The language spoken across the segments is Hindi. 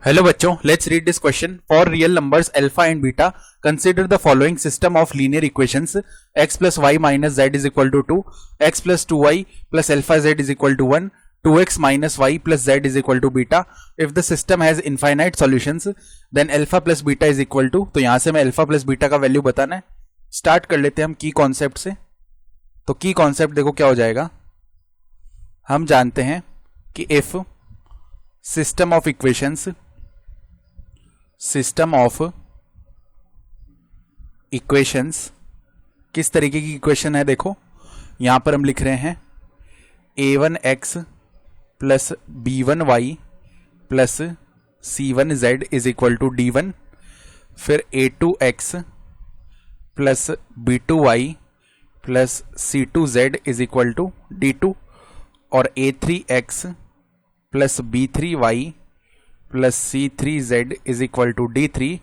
हेलो बच्चों, let's read this question. For real numbers alpha and beta consider the following system of linear equations x plus y minus z is equal to 2, x plus 2y plus alpha z is equal to 1, 2x minus y plus z is equal to beta. If the system has infinite solutions then alpha plus beta is equal to. तो यहां से मैं अल्फा प्लस बीटा का वैल्यू बताना है. स्टार्ट कर लेते हैं हम की कॉन्सेप्ट से. तो की कॉन्सेप्ट देखो क्या हो जाएगा. हम जानते हैं कि इफ सिस्टम ऑफ इक्वेशंस किस तरीके की इक्वेशन है. देखो यहां पर हम लिख रहे हैं a1x plus b1y plus c1z is equal to d1, फिर a2x plus b2y plus c2z is equal to d2, और a3x plus b3y plus c3z is equal to d3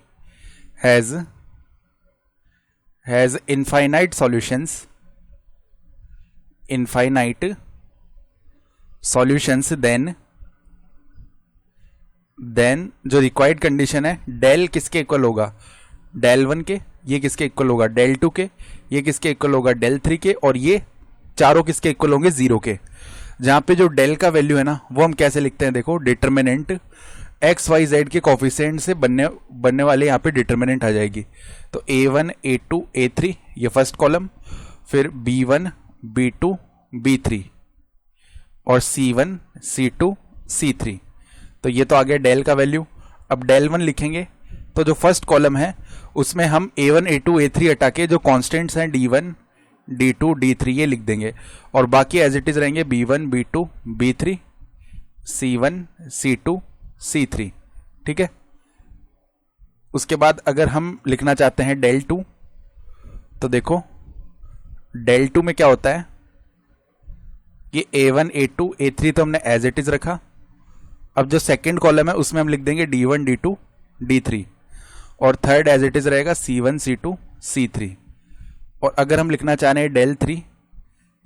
has infinite solutions then जो रिक्वायर्ड कंडीशन है डेल किसके इक्वल होगा, डेल 1 के. ये किसके इक्वल होगा, डेल 2 के. ये किसके इक्वल होगा, डेल 3 के. और ये चारों किसके इक्वल होंगे, 0 के. जहां पे जो डेल का वैल्यू है ना वो हम कैसे लिखते हैं, देखो डिटर्मिनेंट एक्स वाई जेड के कोफिशिएंट से बनने वाले यहाँ पे डिटर्मिनेंट आ जाएगी. तो a1 a2 a3 ये फर्स्ट कॉलम, फिर b1 b2 b3 और c1 c2 c3. तो ये तो आ गया डेल का वैल्यू. अब डेल 1 लिखेंगे तो जो फर्स्ट कॉलम है उसमें हम a1 a2 a3 हटा के जो कॉन्स्टेंट्स हैं d1 d2 d3 ये लिख देंगे, और बाकी एज इट इज रहेंगे b1 b2 b3 c1 c2 c3. ठीक है. उसके बाद अगर हम लिखना चाहते हैं डेल 2, तो देखो डेल 2 में क्या होता है, ये a1 a2 a3 तो हमने एज इट इज रखा. अब जो सेकंड कॉलम है उसमें हम लिख देंगे d1 d2 d3, और थर्ड एज इट इज रहेगा c1 c2 c3. और अगर हम लिखना चाह रहे हैं डेल 3,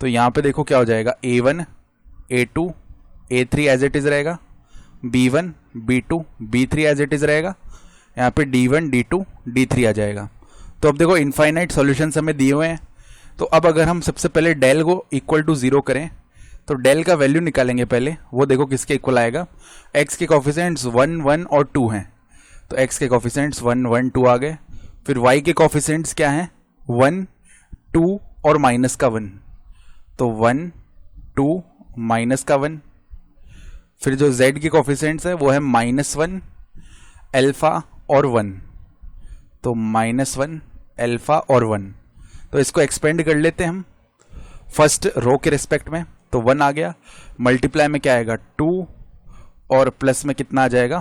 तो यहां पे देखो क्या हो जाएगा, a1 a2 a3 as it is रहेगा, b1 b2 b3 as it is रहेगा, यहाँ पे d1 d2 d3 आ जाएगा. तो अब देखो इनफाइनाइट सॉल्यूशंस हमें दिए हुए हैं. तो अब अगर हम सबसे पहले डेल को इक्वल टू 0 करें तो डेल का वैल्यू निकालेंगे पहले. वो देखो किसके इक्वल आएगा, x के कोफिशिएंट्स 1 1 और 2 हैं. तो x के कोफिशिएंट्स 1 1 2 आ गए. फिर y के कोफिशिएंट्स क्या हैं, 1 2 और माइनस का 1. तो 1 2 माइनस का 1. फिर जो z के कोफिशिएंट्स है वो है -1 अल्फा और 1. तो -1 अल्फा और 1. तो इसको एक्सपेंड कर लेते हैं हम फर्स्ट रो के रिस्पेक्ट में. तो 1 आ गया, मल्टीप्लाई में क्या आएगा 2, और प्लस में कितना आ जाएगा,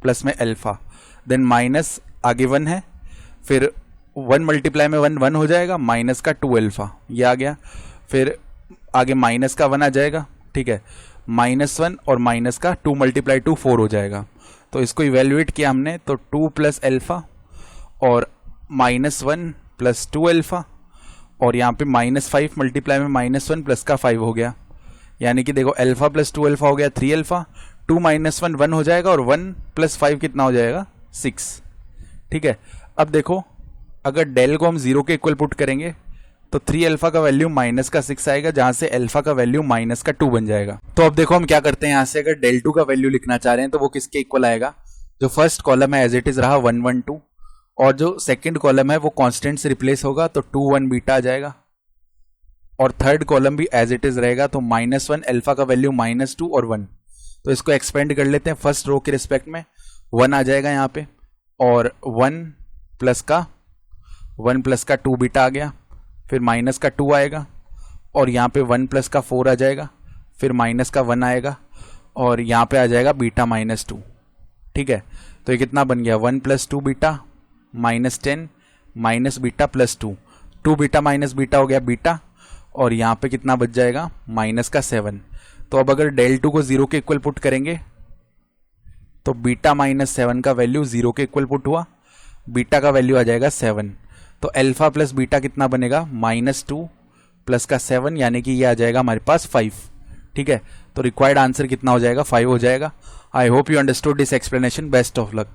प्लस में अल्फा. देन माइनस आगे 1 है, फिर 1 मल्टीप्लाई में 1 1 हो जाएगा, माइनस का 2 अल्फा ये आ गया. फिर आगे माइनस का 1 आ जाएगा. ठीक है, -1 और माइनस का 2 मल्टीप्लाई 2 4 हो जाएगा. तो इसको इवेल्युएट किया हमने, तो 2 प्लस अल्फा और -1 प्लस 2 अल्फा, और यहाँ पे -5 मल्टीप्लाई में -1 प्लस का 5 हो गया. यानी कि देखो अल्फा प्लस 2 अल्फा हो गया 3 अल्फा, 2 -1 1 हो जाएगा, और 1 प्लस 5 कितना हो जाएगा 6. ठीक है. अब देखो अगर डेल को हम 0 के इक्वल पुट करेंगे तो 3 अल्फा का वैल्यू माइनस का 6 आएगा, जहां से अल्फा का वैल्यू माइनस का 2 बन जाएगा. तो अब देखो हम क्या करते हैं, यहां से अगर डेल 2 का वैल्यू लिखना चाह रहे हैं तो वो किसके इक्वल आएगा, जो फर्स्ट कॉलम है एज इट इज रहा 1 1 2, और जो सेकंड कॉलम है वो कांस्टेंट से रिप्लेस होगा, तो 2 1 बीटा आ जाएगा. और थर्ड कॉलम भी एज इट इज रहेगा, तो -1 अल्फा का वैल्यू -2 और 1. तो इसको एक्सपेंड कर लेते हैं फर्स्ट रो के रिस्पेक्ट में. 1 आ जाएगा यहाँ पे, और 1 प्लस का 2 बीटा आ गया. फिर माइनस का 2 आएगा, और यहाँ पे 1 प्लस का 4 आ जाएगा. फिर माइनस का 1 आएगा, और यहाँ पे आ जाएगा बीटा -2. ठीक है. तो ये कितना बन गया, 1 plus 2 beta -10 minus beta plus 2. 2 beta minus beta हो गया बीटा, और यहाँ पे कितना बच जाएगा, माइनस का 7. तो अब अगर डेल 2 को 0 के इक्वल पुट करेंगे तो बीटा -7 का वैल्यू 0 के इक्वल पुट हुआ, बीटा का वैल्यू आ जाएगा 7. तो अल्फा प्लस बीटा कितना बनेगा, -2 प्लस का 7, यानी कि ये आ जाएगा हमारे पास 5. ठीक है, तो रिक्वायर्ड आंसर कितना हो जाएगा, 5 हो जाएगा। I hope you understood this explanation. Best of luck.